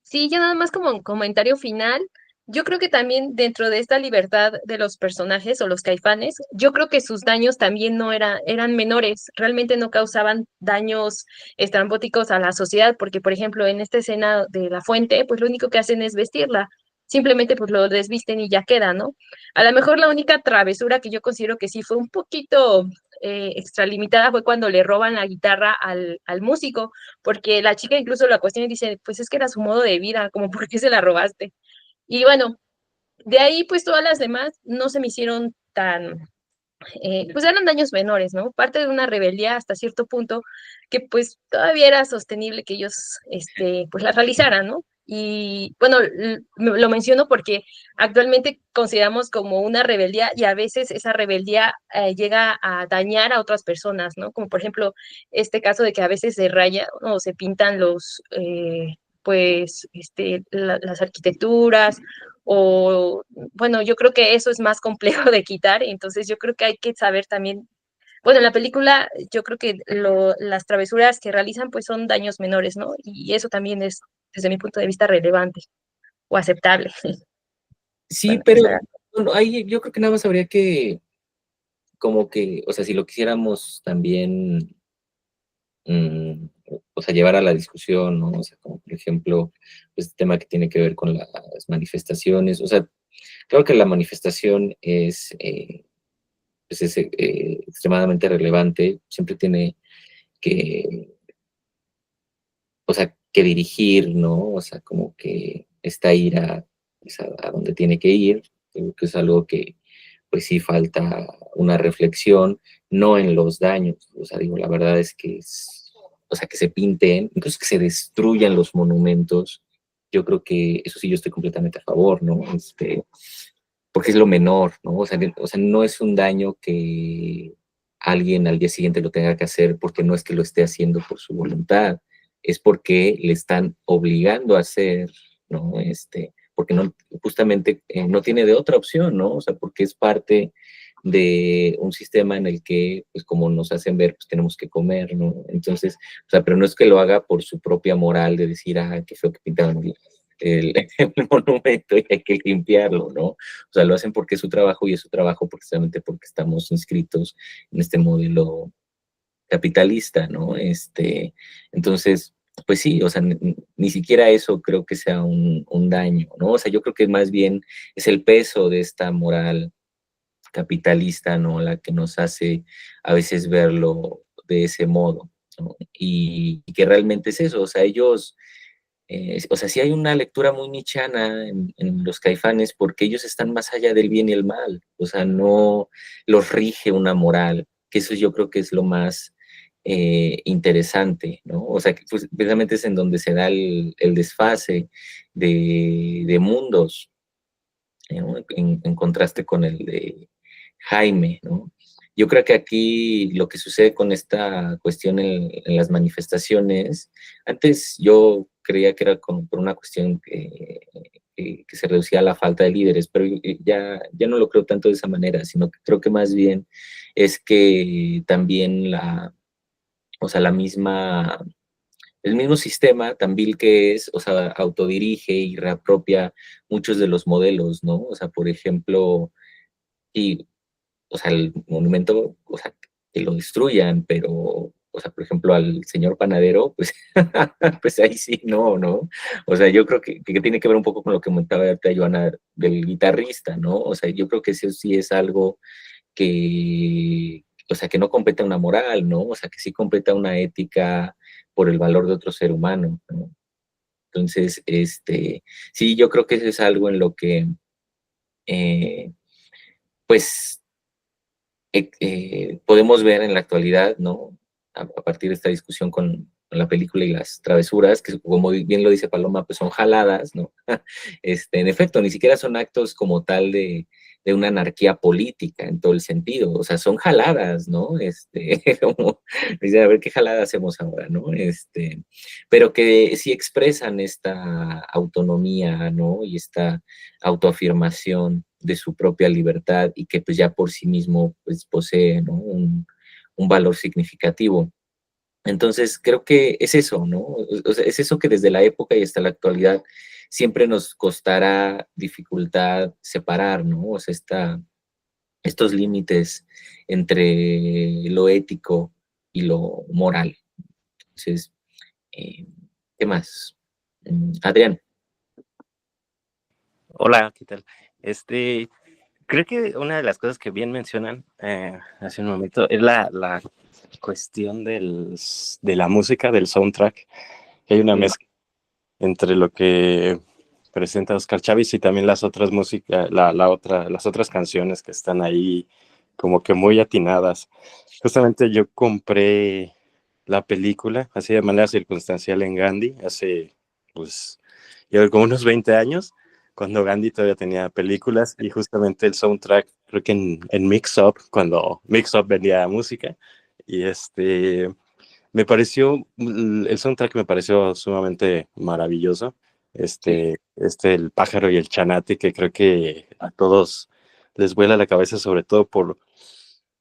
Sí, ya nada más como un comentario final, yo creo que también dentro de esta libertad de los personajes o los caifanes, yo creo que sus daños también no eran menores, realmente no causaban daños estrambóticos a la sociedad, porque por ejemplo en esta escena de la fuente, pues lo único que hacen es vestirla, simplemente pues lo desvisten y ya queda, ¿no? A lo mejor la única travesura que yo considero que sí fue un poquito extralimitada fue cuando le roban la guitarra al músico, porque la chica incluso la cuestión y dice, pues es que era su modo de vida, como por qué se la robaste. Y bueno, de ahí pues todas las demás no se me hicieron tan, pues eran daños menores, ¿no? Parte de una rebeldía hasta cierto punto que pues todavía era sostenible que ellos, pues la realizaran, ¿no? Y bueno, lo menciono porque actualmente consideramos como una rebeldía y a veces esa rebeldía llega a dañar a otras personas, ¿no? Como por ejemplo este caso de que a veces se raya o se pintan pues, las arquitecturas o bueno, yo creo que eso es más complejo de quitar, entonces yo creo que hay que saber también, bueno, en la película yo creo que las travesuras que realizan pues son daños menores, ¿no? Y eso también es, desde mi punto de vista, relevante o aceptable. Sí, Bueno, pero esa era. bueno, ahí yo creo que nada más habría que, como que, o sea, si lo quisiéramos también, o sea, llevar a la discusión, ¿no? O sea, como por ejemplo, este tema que tiene que ver con las manifestaciones, o sea, creo que la manifestación es pues es extremadamente relevante, siempre tiene que, o sea, que dirigir, ¿no? O sea, como que esta ira pues, a donde tiene que ir, creo que es algo que, pues sí falta una reflexión, no en los daños, o sea, digo, la verdad es que o sea, que se pinten, incluso que se destruyan los monumentos, yo creo que eso sí yo estoy completamente a favor, ¿no? Porque es lo menor, ¿no? O sea, no es un daño que alguien al día siguiente lo tenga que hacer porque no es que lo esté haciendo por su voluntad, es porque le están obligando a hacer, ¿no? Porque no, justamente no tiene de otra opción, ¿no? O sea, porque es parte de un sistema en el que, pues como nos hacen ver, pues tenemos que comer, ¿no? Entonces, o sea, pero no es que lo haga por su propia moral de decir, ah, qué feo que pintaron el monumento y hay que limpiarlo, ¿no? O sea, lo hacen porque es su trabajo y es su trabajo precisamente porque estamos inscritos en este modelo capitalista, ¿no? Entonces, pues sí, o sea, ni siquiera eso creo que sea un daño, ¿no? O sea, yo creo que más bien es el peso de esta moral capitalista, ¿no? La que nos hace a veces verlo de ese modo, ¿no? Y que realmente es eso, o sea, ellos o sea, sí hay una lectura muy nichana en los Caifanes porque ellos están más allá del bien y el mal, o sea, no los rige una moral, que eso yo creo que es lo más interesante, ¿no? O sea, que pues, precisamente es en donde se da el desfase de mundos, ¿no? En contraste con el de Jaime, ¿no? Yo creo que aquí lo que sucede con esta cuestión en las manifestaciones, antes yo creía que era por una cuestión que se reducía a la falta de líderes, pero ya no lo creo tanto de esa manera, sino que creo que más bien es que también o sea, el mismo sistema, tan vil que es, o sea, autodirige y reapropia muchos de los modelos, ¿no? O sea, por ejemplo, y o sea, el monumento, o sea, que lo destruyan, pero, o sea, por ejemplo, al señor panadero, pues, pues ahí sí, no. O sea, yo creo que tiene que ver un poco con lo que comentaba ahorita Joana del guitarrista, ¿no? O sea, yo creo que eso sí es algo que, o sea, que no compete a una moral, ¿no? O sea, que sí compete a una ética por el valor de otro ser humano, ¿no? Entonces, sí, yo creo que eso es algo en lo que, eh, pues, podemos ver en la actualidad, ¿no? A partir de esta discusión con la película y las travesuras, que como bien lo dice Paloma, pues son jaladas, ¿no? En efecto, ni siquiera son actos como tal de una anarquía política en todo el sentido, o sea, son jaladas, ¿no? Como, dice, a ver qué jalada hacemos ahora, ¿no? Pero que sí expresan esta autonomía, ¿no? Y esta autoafirmación de su propia libertad y que pues ya por sí mismo pues posee, ¿no? un valor significativo. Entonces creo que es eso, ¿no? O sea, es eso que desde la época y hasta la actualidad siempre nos costará dificultad separar, ¿no? O sea, estos límites entre lo ético y lo moral. Entonces, eh, ¿qué más? Adrián. Hola, ¿qué tal? Creo que una de las cosas que bien mencionan hace un momento es la cuestión de la música, del soundtrack, que hay una mezcla entre lo que presenta Oscar Chávez y también las otras músicas, las otras canciones que están ahí como que muy atinadas. Justamente yo compré la película así de manera circunstancial en Gandhi hace, pues, ya como unos 20 años, cuando Gandhi todavía tenía películas y justamente el soundtrack, creo que en Mix Up, cuando Mix Up vendía música, y el soundtrack me pareció sumamente maravilloso. El pájaro y el chanate, que creo que a todos les vuela la cabeza, sobre todo por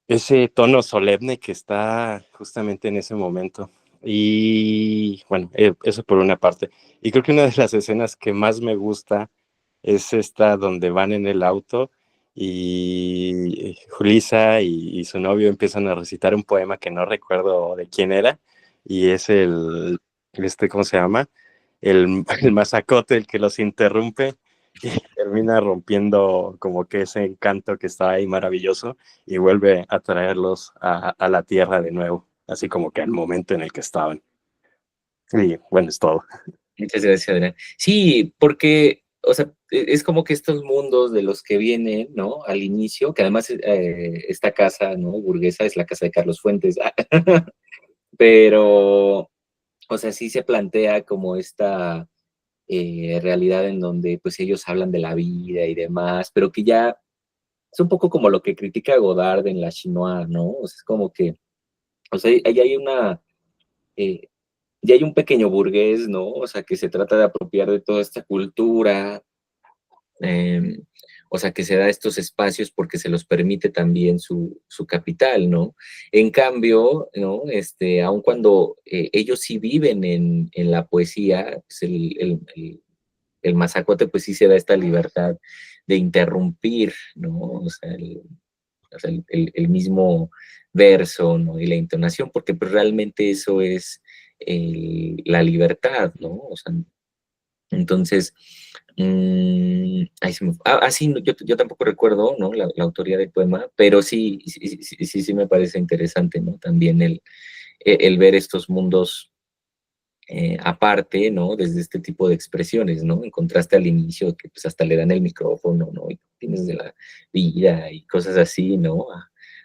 ese tono solemne que está justamente en ese momento. Y bueno, eso por una parte. Y creo que una de las escenas que más me gusta es esta donde van en el auto y Julissa y su novio empiezan a recitar un poema que no recuerdo de quién era, y es ¿cómo se llama? El mazacote el que los interrumpe, termina rompiendo como que ese encanto que estaba ahí maravilloso y vuelve a traerlos a la tierra de nuevo, así como que al momento en el que estaban. Y bueno, es todo. Muchas gracias, Adrián. Sí, porque, o sea, es como que estos mundos de los que vienen, ¿no? Al inicio, que además esta casa, ¿no? Burguesa es la casa de Carlos Fuentes, pero, o sea, sí se plantea como esta realidad en donde pues ellos hablan de la vida y demás, pero que ya es un poco como lo que critica Godard en la Chinois, ¿no? O sea, es como que, o sea, ahí hay una, eh, ya hay un pequeño burgués, ¿no? O sea, que se trata de apropiar de toda esta cultura, eh, o sea, que se da estos espacios porque se los permite también su capital, ¿no? En cambio, ¿no? Aun cuando ellos sí viven en la poesía, pues el mazacote pues sí se da esta libertad de interrumpir, ¿no? O sea, el mismo verso, ¿no? Y la entonación, porque pues realmente eso es la libertad, ¿no? O sea, entonces, sí, yo tampoco recuerdo, ¿no? La autoría del poema, pero sí me parece interesante, ¿no? También el ver estos mundos aparte, ¿no? Desde este tipo de expresiones, ¿no? En contraste al inicio, que pues hasta le dan el micrófono, ¿no? Y tienes de la vida y cosas así, ¿no?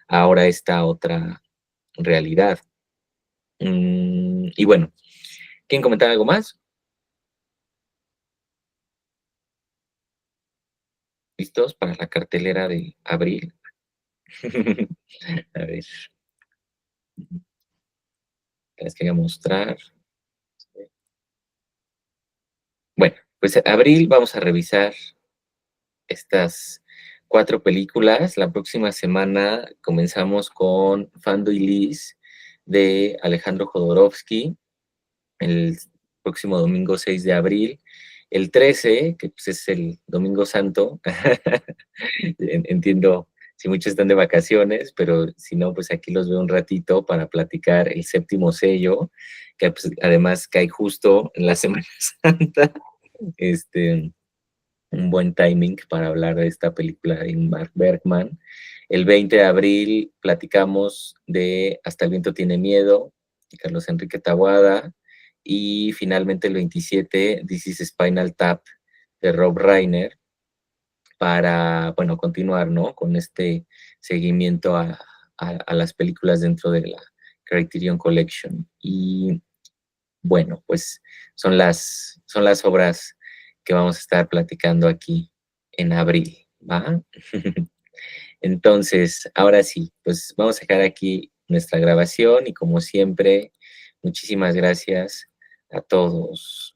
Ahora esta otra realidad. Y bueno, ¿quieren comentar algo más? ¿Listos para la cartelera de abril? A ver, les quería mostrar. Bueno, pues abril vamos a revisar estas 4 películas. La próxima semana comenzamos con Fando y Liz de Alejandro Jodorowsky, el próximo domingo 6 de abril. El 13, que pues es el Domingo Santo, entiendo si muchos están de vacaciones, pero si no, pues aquí los veo un ratito para platicar el Séptimo Sello, que pues, además cae justo en la Semana Santa. Un buen timing para hablar de esta película de Ingmar Bergman. El 20 de abril platicamos de Hasta el viento tiene miedo, de Carlos Enrique Taboada, y finalmente el 27, This is Spinal Tap, de Rob Reiner, para, bueno, continuar, ¿no? Con este seguimiento a las películas dentro de la Criterion Collection. Y bueno, pues son las obras que vamos a estar platicando aquí en abril, ¿va? Entonces, ahora sí, pues vamos a dejar aquí nuestra grabación y como siempre, muchísimas gracias a todos.